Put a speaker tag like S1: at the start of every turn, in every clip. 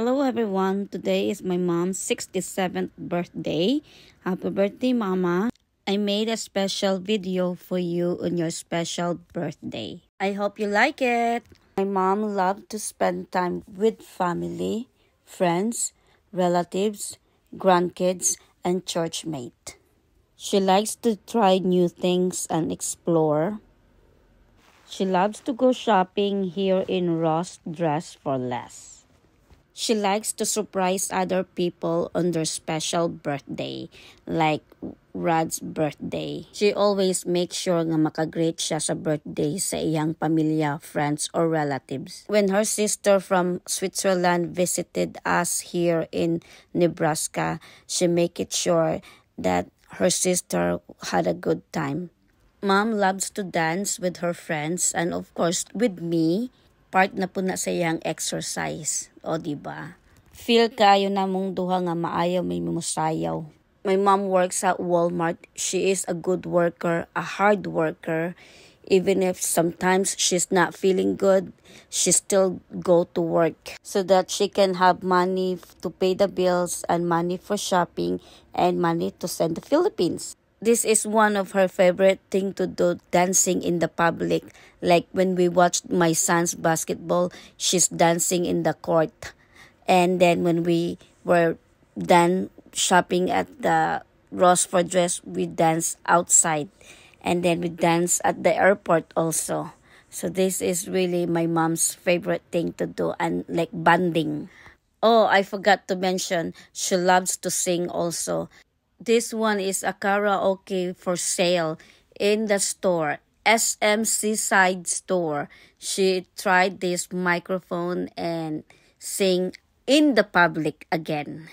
S1: Hello everyone, today is my mom's 67th birthday. Happy birthday mama. I made a special video for you on your special birthday. I hope you like it. My mom loved to spend time with family, friends, relatives, grandkids, and church mate. She likes to try new things and explore. She loves to go shopping here in Ross Dress for Less. She likes to surprise other people on their special birthday, like Rad's birthday. She always makes sure nga makagrate siya sa birthday sa iyang pamilya, friends, or relatives. When her sister from Switzerland visited us here in Nebraska, she make it sure that her sister had a good time. Mom loves to dance with her friends and of course with me. Part na po na sa iyang exercise. O diba? Feel kayo na mong duha nga maayaw may musayaw. My mom works at Walmart. She is a good worker, a hard worker. Even if sometimes she's not feeling good, she still go to work so that she can have money to pay the bills and money for shopping and money to send to the Philippines. This is one of her favorite thing to do, dancing in the public. Like when we watched my son's basketball, she's dancing in the court. And then when we were done shopping at the Ross for Dress, we dance outside. And then we dance at the airport also. So this is really my mom's favorite thing to do and like bonding. Oh, I forgot to mention, she loves to sing also. This one is a karaoke for sale in the store, SMC Side Store. She tried this microphone and sing in the public again.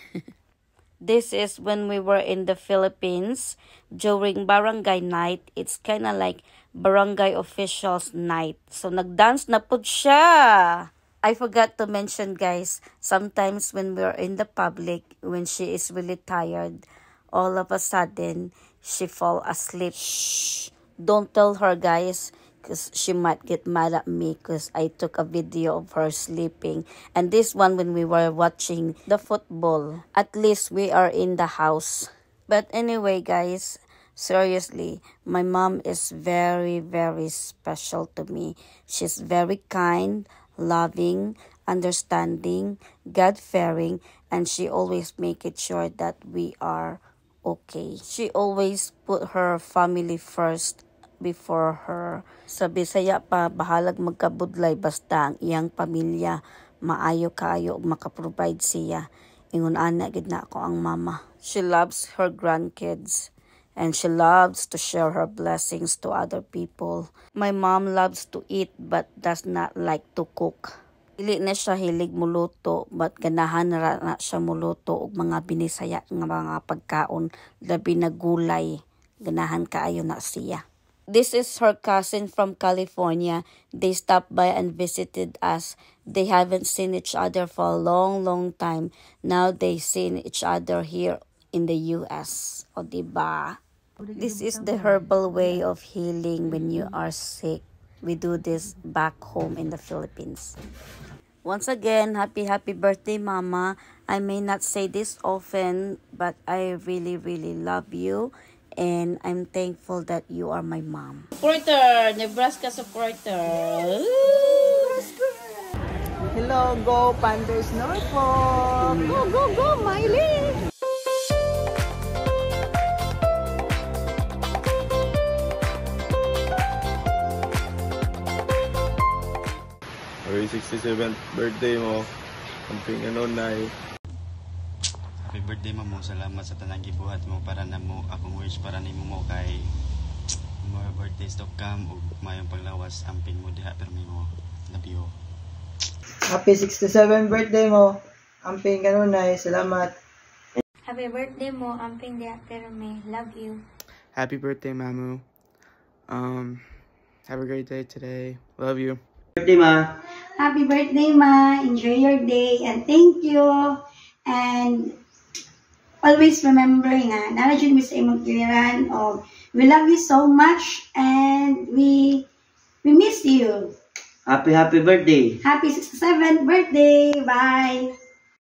S1: This is when we were in the Philippines during barangay night. It's kind of like barangay officials night. So nagdance na po siya. I forgot to mention guys, sometimes when we're in the public, when she is really tired, all of a sudden, she fall asleep. Shh! Don't tell her, guys, because she might get mad at me because I took a video of her sleeping. And this one when we were watching the football. At least we are in the house. But anyway, guys, seriously, my mom is very, very special to me. She's very kind, loving, understanding, God-fearing, and she always make it sure that we are okay. She always put her family first before her. Sa Bisaya pa, bahalag magkabudlay basta ang iyang pamilya maayo kaayo ug makaprovide siya. Ingon ana gid na ako ang mama. She loves her grandkids and she loves to share her blessings to other people. My mom loves to eat but does not like to cook. Dili na siya hilig muluto, but ganahan na siya muluto og mga binisaya nga mga pagkaon, labi na gulay. Ganahan kaayo na siya. This is her cousin from California. They stopped by and visited us. They haven't seen each other for a long, long time. Now they seen each other here in the US. O diba? This is the herbal way of healing when you are sick. We do this back home in the Philippines. Once again, happy birthday, Mama. I may not say this often, but I really, really love you. And I'm thankful that you are my mom. Supporter! Nebraska supporter!
S2: Hello, go Panthers Norfolk! Go, go, go, Miley!
S3: Happy 67th birthday mo. Kamping Anonay.
S4: Happy birthday mo. Salamat sa tanang gibuhat mo para na mo. Akong wish para nimo mo kay more birthdays to come ug mayong paglawas amping mo diha permi mo. Love you.
S2: Happy 67th birthday mo. Amping Anonay. Salamat.
S5: Happy birthday mo. Amping diha permi. Love you.
S6: Happy birthday, Mamu. Have a great day today. Love you.
S2: Birthday, Ma.
S7: Happy birthday, Ma. Enjoy your day and thank you. And always remember nga, nandiyan mo sa imong kiliran. We love you so much and we miss you.
S2: Happy birthday.
S7: Happy 67th birthday. Bye.